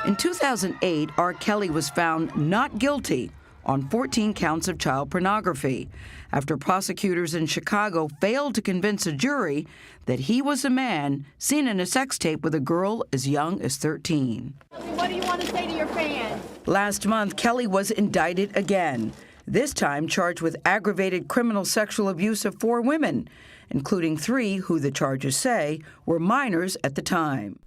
In 2008, R. Kelly was found not guilty on 14 counts of child pornography after prosecutors in Chicago failed to convince a jury that he was a man seen in a sex tape with a girl as young as 13. What do you want to say to your fans? Last month, Kelly was indicted again, this time charged with aggravated criminal sexual abuse of 4 women, including 3 who the charges say were minors at the time.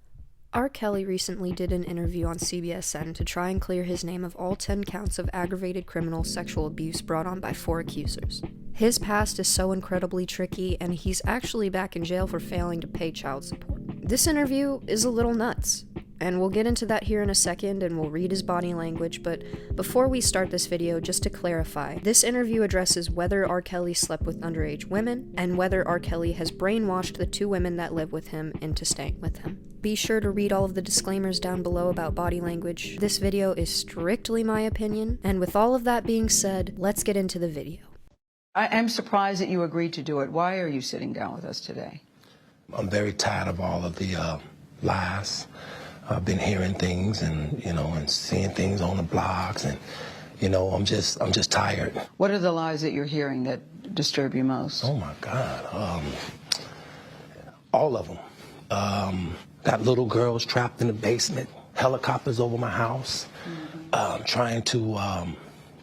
R. Kelly recently did an interview on CBSN to try and clear his name of all 10 counts of aggravated criminal sexual abuse brought on by 4 accusers. His past is so incredibly tricky, and he's actually back in jail for failing to pay child support. This interview is a little nuts, and we'll get into that here in a second, and we'll read his body language, but before we start this video, just to clarify, this interview addresses whether R. Kelly slept with underage women, and whether R. Kelly has brainwashed the 2 women that live with him into staying with him. Be sure to read all of the disclaimers down below about body language. This video is strictly my opinion, and with all of that being said, let's get into the video. I am surprised that you agreed to do it. Why are you sitting down with us today? I'm very tired of all of the lies. I've been hearing things and, and seeing things on the blogs, and, I'm just tired. What are the lies that you're hearing that disturb you most? Oh my God, all of them. Got little girls trapped in the basement, helicopters over my house, trying to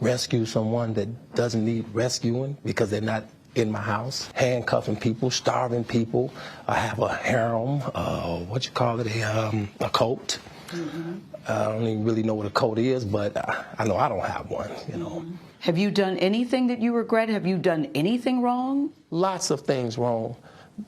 rescue someone that doesn't need rescuing because they're not in my house, handcuffing people, starving people. I have a harem, a cult. I don't even really know what a cult is, but I know I don't have one, Have you done anything that you regret? Have you done anything wrong? Lots of things wrong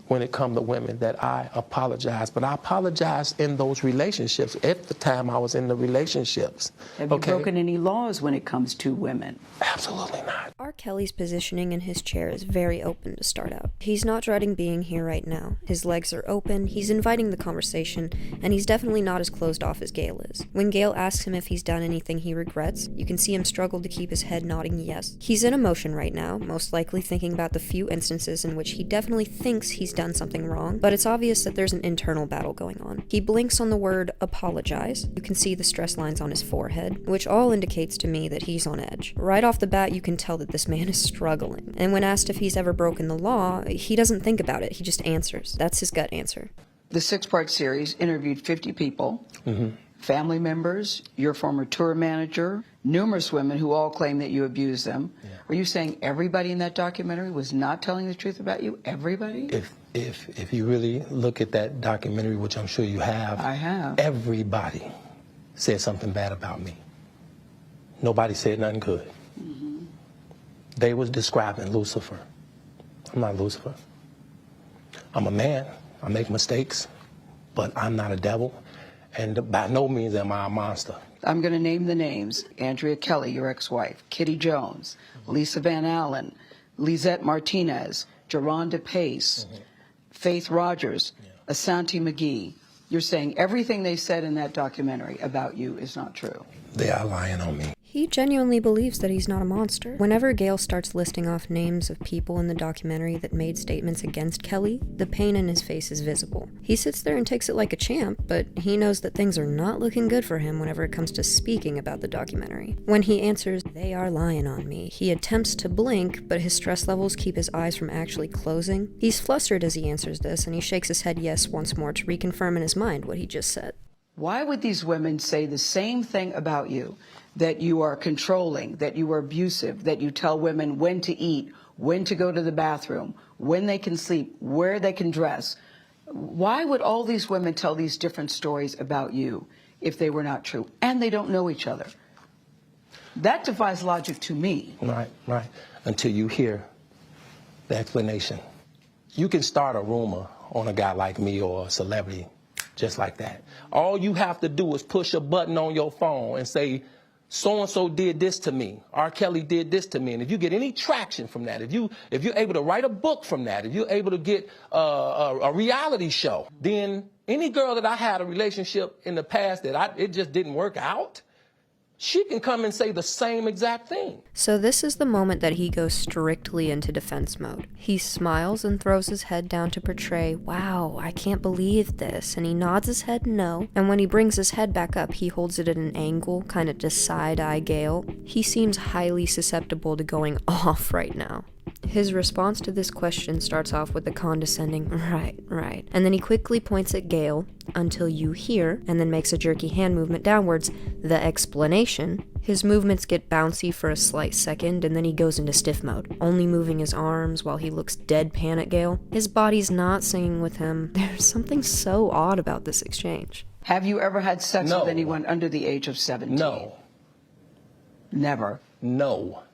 when it comes to women that I apologize, but I apologize in those relationships at the time I was in the relationships. Have you broken any laws when it comes to women? Absolutely not. R. Kelly's positioning in his chair is very open to start out. He's not dreading being here right now. His legs are open, he's inviting the conversation, and he's definitely not as closed off as Gail is. When Gail asks him if he's done anything he regrets, you can see him struggle to keep his head nodding yes. He's in emotion right now, most likely thinking about the few instances in which he definitely thinks he's done something wrong, but it's obvious that there's an internal battle going on. He blinks on the word apologize. You can see the stress lines on his forehead, which all indicates to me that he's on edge. Right off the bat, you can tell that this man is struggling. And when asked if he's ever broken the law, he doesn't think about it, he just answers. That's his gut answer. The 6-part series interviewed 50 people, family members, your former tour manager, numerous women who all claim that you abused them. Yeah. Are you saying everybody in that documentary was not telling the truth about you? Everybody? If you really look at that documentary, which I'm sure you have, I have. Everybody said something bad about me. Nobody said nothing good. They was describing Lucifer. I'm not Lucifer. I'm a man. I make mistakes, but I'm not a devil, and by no means am I a monster. I'm going to name the names. Andrea Kelly, your ex-wife, Kitty Jones, Lisa Van Allen, Lisette Martinez, Geronda Pace, Faith Rogers, Asante McGee. You're saying everything they said in that documentary about you is not true. They are lying on me. He genuinely believes that he's not a monster. Whenever Gail starts listing off names of people in the documentary that made statements against Kelly, the pain in his face is visible. He sits there and takes it like a champ, but he knows that things are not looking good for him whenever it comes to speaking about the documentary. When he answers, "They are lying on me," he attempts to blink, but his stress levels keep his eyes from actually closing. He's flustered as he answers this, and he shakes his head yes once more to reconfirm in his mind what he just said. Why would these women say the same thing about you? That you are controlling, that you are abusive, that you tell women when to eat, when to go to the bathroom, when they can sleep, where they can dress. Why would all these women tell these different stories about you if they were not true? And they don't know each other. That defies logic to me. Right. Until you hear the explanation. You can start a rumor on a guy like me or a celebrity just like that. All you have to do is push a button on your phone and say, so-and-so did this to me, R. Kelly did this to me. And if you get any traction from that, if you're able to write a book from that, if you're able to get a reality show, then any girl that I had a relationship in the past that it just didn't work out, she can come and say the same exact thing. So this is the moment that he goes strictly into defense mode. He smiles and throws his head down to portray, wow, I can't believe this, and he nods his head no, and when he brings his head back up, he holds it at an angle, kind of to side-eye Gail. He seems highly susceptible to going off right now. His response to this question starts off with a condescending, right, and then he quickly points at Gail until you hear, and then makes a jerky hand movement downwards, the explanation. His movements get bouncy for a slight second, and then he goes into stiff mode, only moving his arms while he looks deadpan at Gail. His body's not singing with him. There's something so odd about this exchange. Have you ever had sex No. with anyone under the age of 17? No. Never. No.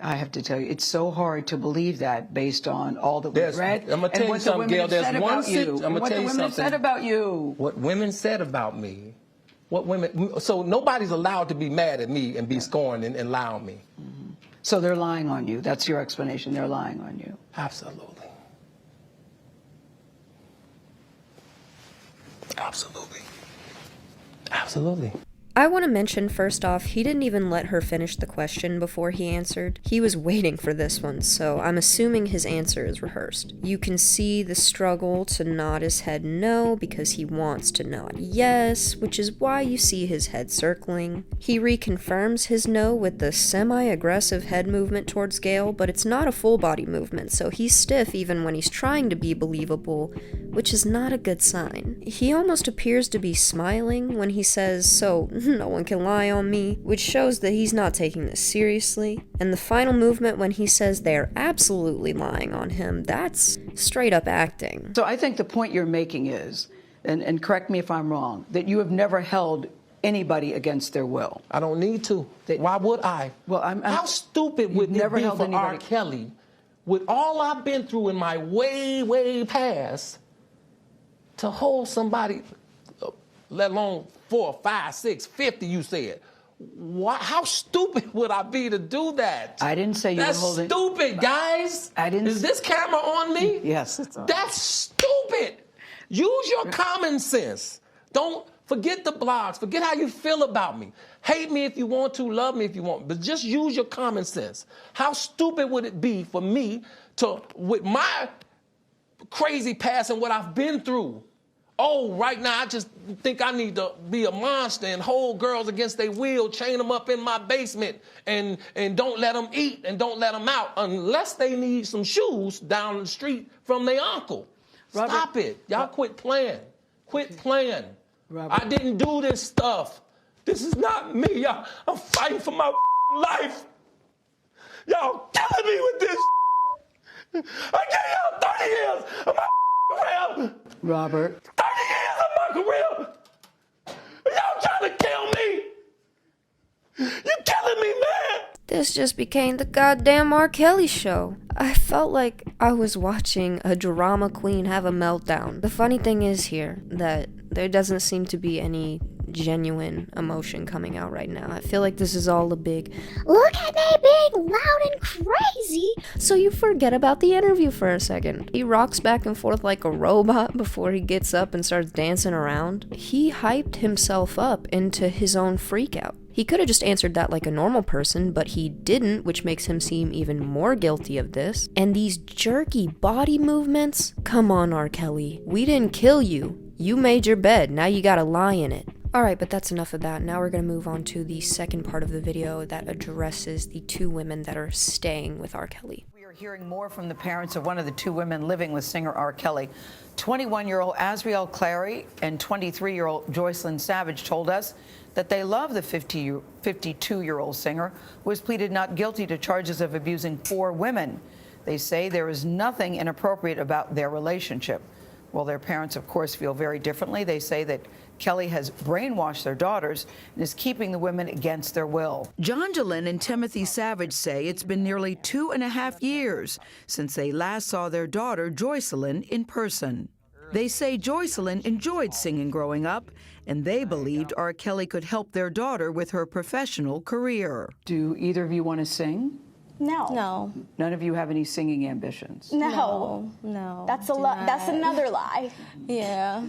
I have to tell you, it's so hard to believe that based on all that we've read I'm gonna tell and you what the something, women Gail. have There's said one about you. I'm gonna What tell the you women have something. said about you. What women said about me. What women. So nobody's allowed to be mad at me and be scorned and lie on me. So they're lying on you. That's your explanation. They're lying on you. Absolutely. Absolutely. Absolutely. I want to mention first off, he didn't even let her finish the question before he answered. He was waiting for this one, so I'm assuming his answer is rehearsed. You can see the struggle to nod his head no because he wants to nod yes, which is why you see his head circling. He reconfirms his no with the semi-aggressive head movement towards Gail, but it's not a full body movement, so he's stiff even when he's trying to be believable, which is not a good sign. He almost appears to be smiling when he says, so no one can lie on me, which shows that he's not taking this seriously. And the final movement when he says they're absolutely lying on him, that's straight up acting. So I think the point you're making is, and correct me if I'm wrong, that you have never held anybody against their will. I don't need to. Why would I? Well, How stupid would it never be held for anybody- R. Kelly, with all I've been through in my way past, to hold somebody, let alone 4, 5, 6, 50, you said. How stupid would I be to do that? I didn't say you That's were holding... stupid, guys. I didn't... Is this camera on me? Yes, it's on. That's stupid. Use your common sense. Don't forget the blogs. Forget how you feel about me. Hate me if you want to, love me if you want, but just use your common sense. How stupid would it be for me to, with my crazy past and what I've been through, oh, right now I just think I need to be a monster and hold girls against their will, chain them up in my basement, and don't let them eat and don't let them out unless they need some shoes down the street from their uncle. Robert, Stop it. Y'all quit playing. Quit playing. Robert. I didn't do this stuff. This is not me. Y'all, I'm fighting for my life. Y'all killing me with this. I gave y'all 30 years of my career. Robert. 30 years of my career. Y'all trying to kill me. You killing me, man. This just became the goddamn R. Kelly show. I felt like I was watching a drama queen have a meltdown. The funny thing is here that there doesn't seem to be any genuine emotion coming out right now. I feel like this is all a big, look at me being loud and crazy. So you forget about the interview for a second. He rocks back and forth like a robot before he gets up and starts dancing around. He hyped himself up into his own freakout. He could have just answered that like a normal person, but he didn't, which makes him seem even more guilty of this. And these jerky body movements? Come on, R. Kelly. We didn't kill you. You made your bed. Now you gotta lie in it. Alright, but that's enough of that. Now we're gonna move on to the second part of the video that addresses the two women that are staying with R. Kelly. We are hearing more from the parents of one of the two women living with singer R. Kelly. 21-year-old Azriel Clary and 23-year-old Joycelyn Savage told us that they love the 52-year-old singer who has pleaded not guilty to charges of abusing 4 women. They say there is nothing inappropriate about their relationship. Well, their parents, of course, feel very differently. They say that Kelly has brainwashed their daughters and is keeping the women against their will. Jonjalyn and Timothy Savage say it's been nearly 2.5 years since they last saw their daughter, Joycelyn, in person. They say Joycelyn enjoyed singing growing up, and they believed R. Kelly could help their daughter with her professional career. Do either of you want to sing? No. No. None of you have any singing ambitions? No. No. That's another lie. Yeah.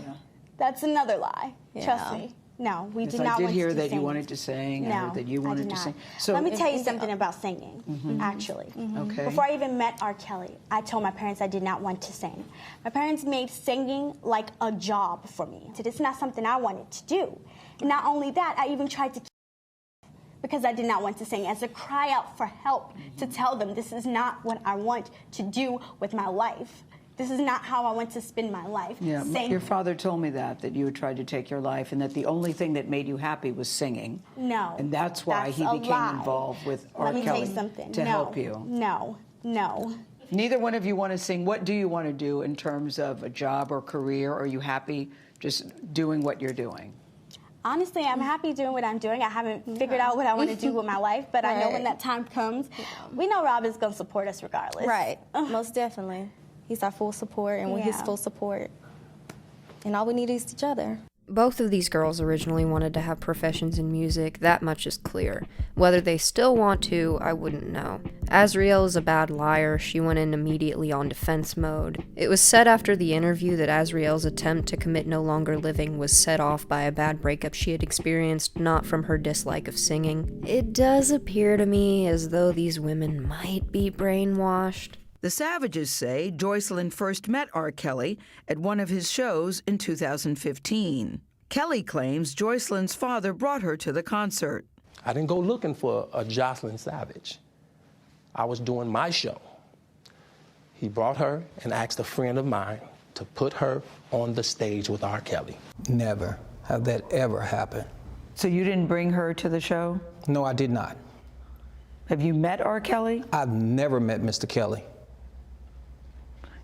That's another lie. Yeah. Trust me. No, we Yes, did not I did want hear to do that you singing. wanted to sing. I No, heard that you I wanted did to not. sing. So Let me tell you something about singing, actually. Okay. Before I even met R. Kelly, I told my parents I did not want to sing. My parents made singing like a job for me. It's not something I wanted to do. And not only that, I even tried to because I did not want to sing, as a cry out for help, to tell them this is not what I want to do with my life. This is not how I want to spend my life. Yeah, Sing. your father told me that you had tried to take your life and that the only thing that made you happy was singing. No. And that's why he a became lie. involved with R. Let me tell Kelly you something. to No, help you. No, no. Neither one of you want to sing. What do you want to do in terms of a job or career? Are you happy just doing what you're doing? Honestly, I'm happy doing what I'm doing. I haven't figured out what I want to do with my life, but I know when that time comes, we know Rob is going to support us regardless. Right, most definitely. He's our full support, and with his Yeah. full support, and all we need is each other. Both of these girls originally wanted to have professions in music, that much is clear. Whether they still want to, I wouldn't know. Azriel is a bad liar, she went in immediately on defense mode. It was said after the interview that Azriel's attempt to commit No Longer Living was set off by a bad breakup she had experienced, not from her dislike of singing. It does appear to me as though these women might be brainwashed. The Savages say Joycelyn first met R. Kelly at one of his shows in 2015. Kelly claims Joycelyn's father brought her to the concert. I didn't go looking for a Jocelyn Savage. I was doing my show. He brought her and asked a friend of mine to put her on the stage with R. Kelly. Never have that ever happened. So you didn't bring her to the show? No, I did not. Have you met R. Kelly? I've never met Mr. Kelly.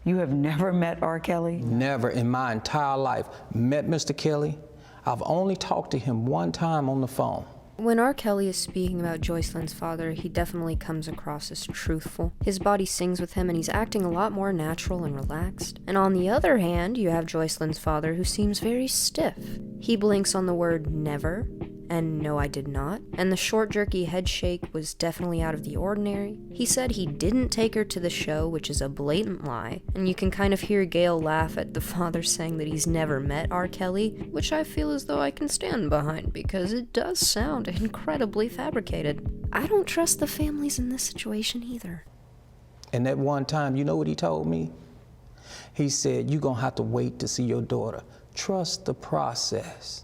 You have never met R. Kelly? Never in my entire life met Mr. Kelly. I've only talked to him one time on the phone. When R. Kelly is speaking about Joycelyn's father, he definitely comes across as truthful. His body sings with him and he's acting a lot more natural and relaxed. And on the other hand, you have Joycelyn's father who seems very stiff. He blinks on the word never, and no I did not, and the short jerky head shake was definitely out of the ordinary. He said he didn't take her to the show, which is a blatant lie, and you can kind of hear Gail laugh at the father saying that he's never met R. Kelly, which I feel as though I can stand behind because it does sound incredibly fabricated. I don't trust the families in this situation either. And that one time, you know what he told me? He said, you're gonna have to wait to see your daughter. Trust the process.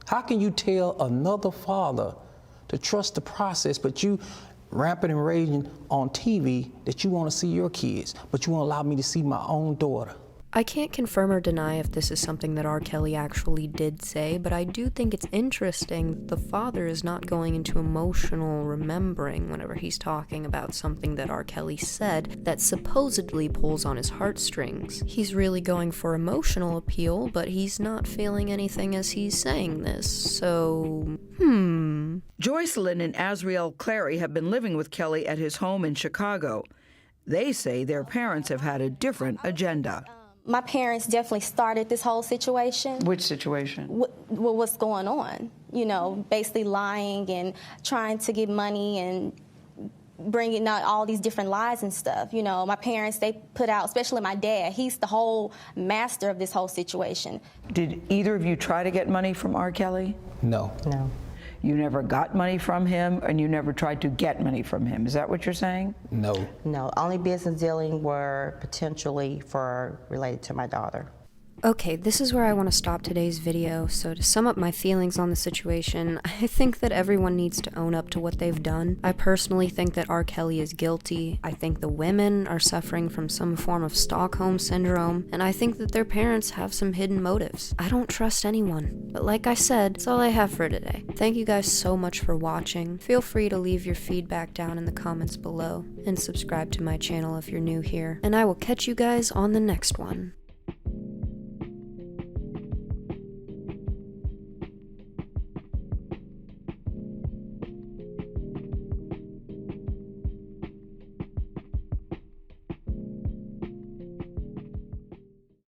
How can you tell another father to trust the process, but you rampant and raging on TV that you want to see your kids, but you won't allow me to see my own daughter? I can't confirm or deny if this is something that R. Kelly actually did say, but I do think it's interesting the father is not going into emotional remembering whenever he's talking about something that R. Kelly said that supposedly pulls on his heartstrings. He's really going for emotional appeal, but he's not feeling anything as he's saying this, so... Joycelyn and Azriel Clary have been living with Kelly at his home in Chicago. They say their parents have had a different agenda. My parents definitely started this whole situation. Which situation? What's going on? You know, basically lying and trying to get money and bringing out all these different lies and stuff. You know, my parents, they put out, especially my dad, he's the whole master of this whole situation. Did either of you try to get money from R. Kelly? No. No. You never got money from him, and you never tried to get money from him. Is that what you're saying? No. No, only business dealing were potentially related to my daughter. Okay, this is where I want to stop today's video. So to sum up my feelings on the situation, I think that everyone needs to own up to what they've done. I personally think that R. Kelly is guilty. I think the women are suffering from some form of Stockholm syndrome, and I think that their parents have some hidden motives. I don't trust anyone. But like I said, that's all I have for today. Thank you guys so much for watching. Feel free to leave your feedback down in the comments below, and subscribe to my channel if you're new here. And I will catch you guys on the next one.